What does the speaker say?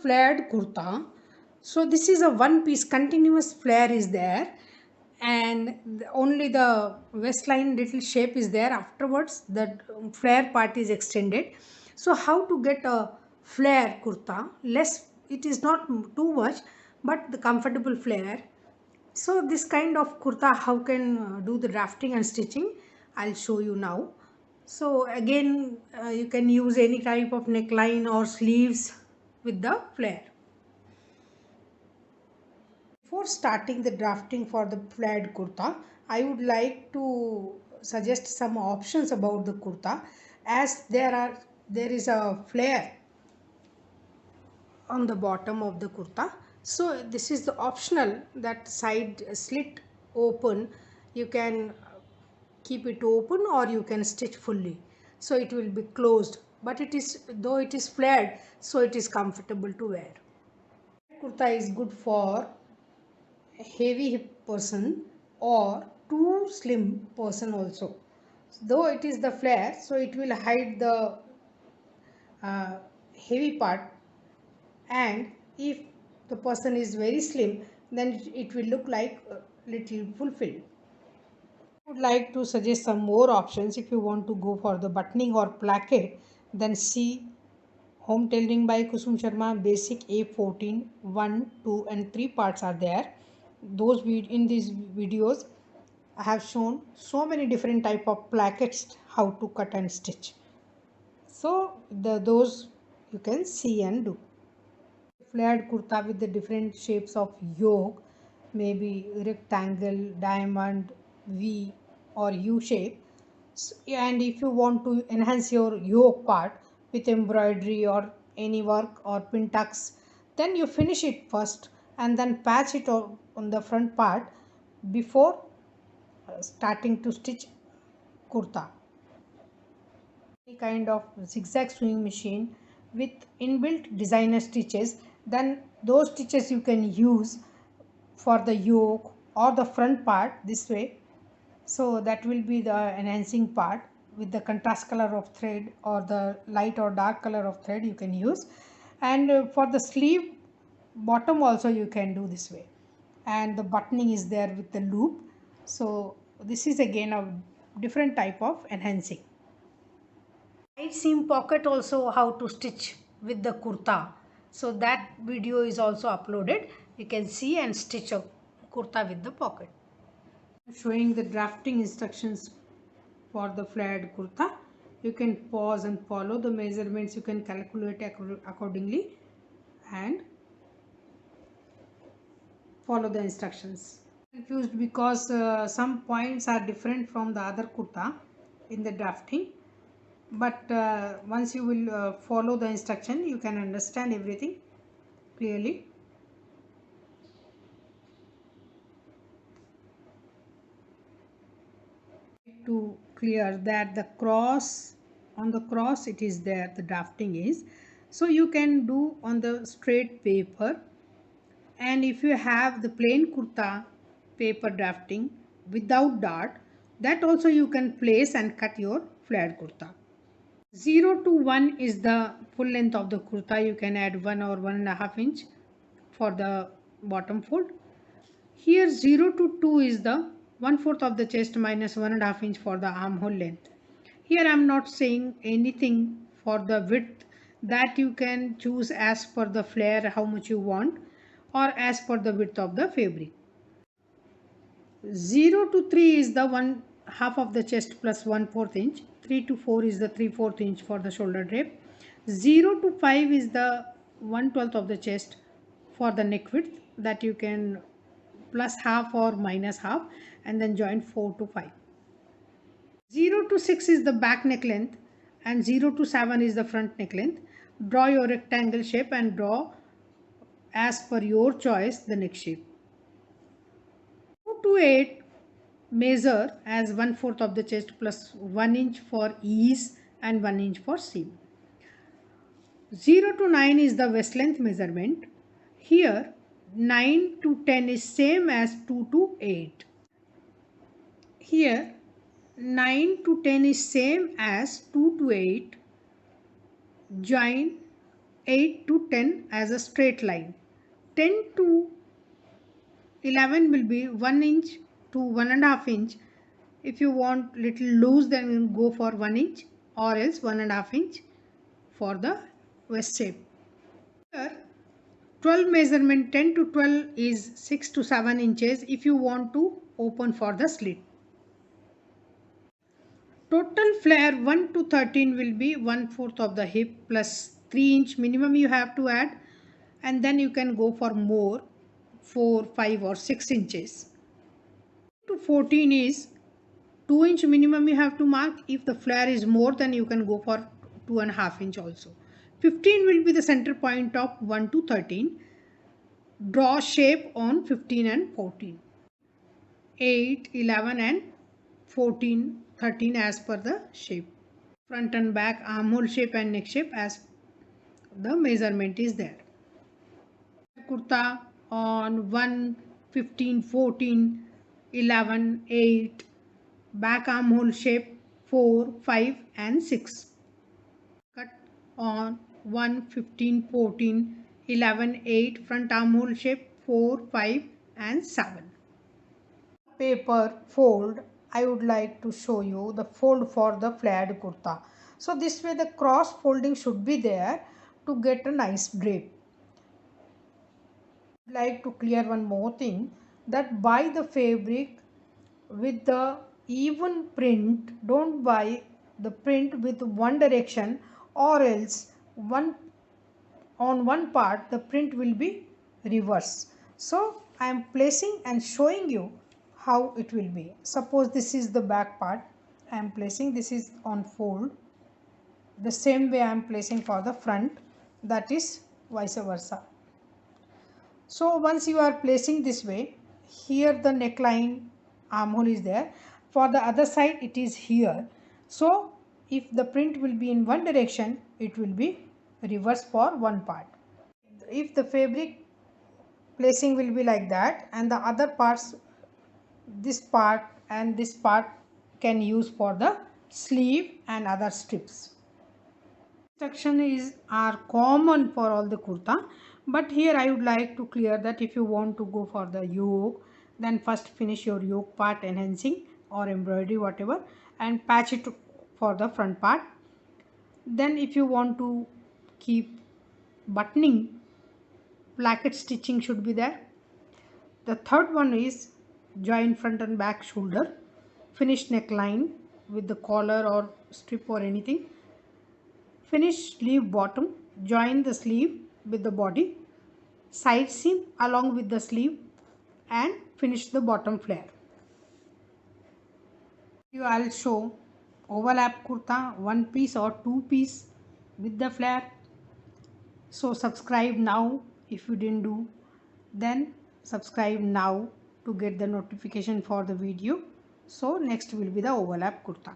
flared kurta. So this is a one piece continuous flare is there, and only the waistline little shape is there. Afterwards the flare part is extended. So how to get a flare kurta? Less, it is not too much, but the comfortable flare. So this kind of kurta, how can do the drafting and stitching? I'll show you now. So again, you can use any type of neckline or sleeves with the flare. Before starting the drafting for the flared kurta, I would like to suggest some options about the kurta, as there is a flare on the bottom of the kurta. So this is the optional, that side slit open, you can keep it open or you can stitch fully, so it will be closed, but it is, though it is flared, so it is comfortable to wear. Kurta is good for a heavy hip person or too slim person also. Though it is the flare, so it will hide the heavy part, and if the person is very slim, then it will look like a little fulfilled. I would like to suggest some more options. If you want to go for the buttoning or placket, then see Home Tailoring by Kusum Sharma Basic A14, 1, 2 and 3 parts are there. Those in these videos I have shown so many different type of plackets, how to cut and stitch. So those you can see and do. Flared kurta with the different shapes of yoke, maybe rectangle, diamond, V or U shape. And if you want to enhance your yoke part with embroidery or any work or pin tucks, then you finish it first and then patch it on the front part before starting to stitch kurta. Any kind of zigzag sewing machine with inbuilt designer stitches, then those stitches you can use for the yoke or the front part this way. So that will be the enhancing part with the contrast color of thread or the light or dark color of thread you can use. And for the sleeve bottom also you can do this way, and the buttoning is there with the loop. So this is again a different type of enhancing. Side seam pocket also, how to stitch with the kurta. So that video is also uploaded. You can see and stitch a kurta with the pocket. Showing the drafting instructions for the flared kurta. You can pause and follow the measurements. You can calculate accordingly and follow the instructions. Confused because some points are different from the other kurta in the drafting, but once you will follow the instruction, you can understand everything clearly. To clear that the cross, on the cross it is there, the drafting is, so you can do on the straight paper. And if you have the plain kurta paper drafting without dart, that also you can place and cut your flared kurta. 0 to 1 is the full length of the kurta. You can add 1 or 1.5 inch for the bottom fold. Here 0 to 2 is the 1/4 of the chest minus 1.5 inch for the armhole length. Here I am not saying anything for the width, that you can choose as per the flare how much you want, or as per the width of the fabric. 0 to 3 is the 1/2 of the chest plus 1/4 inch. 3 to 4 is the 3/4 inch for the shoulder drape. 0 to 5 is the 1/12 of the chest for the neck width, that you can plus half or minus half and then join 4 to 5. 0 to 6 is the back neck length and 0 to 7 is the front neck length. Draw your rectangle shape and draw as per your choice the neck shape. 2 to 8 measure as 1/4 of the chest plus 1 inch for ease and 1 inch for seam. 0 to 9 is the waist length measurement. Here 9 to 10 is same as 2 to 8. Here 9 to 10 is same as 2 to 8. Join 8 to 10 as a straight line. 10 to 11 will be 1 inch to 1.5 inch. If you want little loose, then you go for 1 inch, or else 1.5 inch for the waist shape. Here 12 measurement 10 to 12 is 6 to 7 inches if you want to open for the slit. Total flare 1 to 13 will be 1/4 of the hip plus 3 inch minimum you have to add, and then you can go for more 4, 5 or 6 inches. To 14 is 2 inch minimum you have to mark. If the flare is more, then you can go for 2.5 inch also. 15 will be the center point of 1 to 13. Draw shape on 15 and 14. 8, 11 and 14, 13 as per the shape. Front and back, armhole shape and neck shape as the measurement is there. Kurta on 1, 15, 14, 11, 8. Back armhole shape 4, 5 and 6. Cut on 1, 15, 14, 11, 8. Front armhole shape 4, 5 and 7. Paper fold, I would like to show you the fold for the flared kurta. So this way the cross folding should be there to get a nice drape. I would like to clear one more thing, that buy the fabric with the even print. Don't buy the print with one direction, or else on one part the print will be reverse. So I am placing and showing you how it will be. Suppose this is the back part, I am placing, this is on fold. The same way I am placing for the front, that is vice versa. So once you are placing this way, here the neckline armhole is there. For the other side it is here. So if the print will be in one direction, it will be reverse for one part. If the fabric placing will be like that, and the other parts, this part and this part can use for the sleeve and other strips. Instruction are common for all the kurta, but here I would like to clear that if you want to go for the yoke, then first finish your yoke part enhancing or embroidery whatever, and patch it for the front part. Then if you want to keep buttoning, placket stitching should be there. The third one is join front and back shoulder, finish neckline with the collar or strip or anything. Finish sleeve bottom, join the sleeve with the body, side seam along with the sleeve, and finish the bottom flare. I'll show overlap kurta, one piece or two piece with the flare. So subscribe now if you didn't do, then subscribe now to get the notification for the video. So next will be the overlap kurta.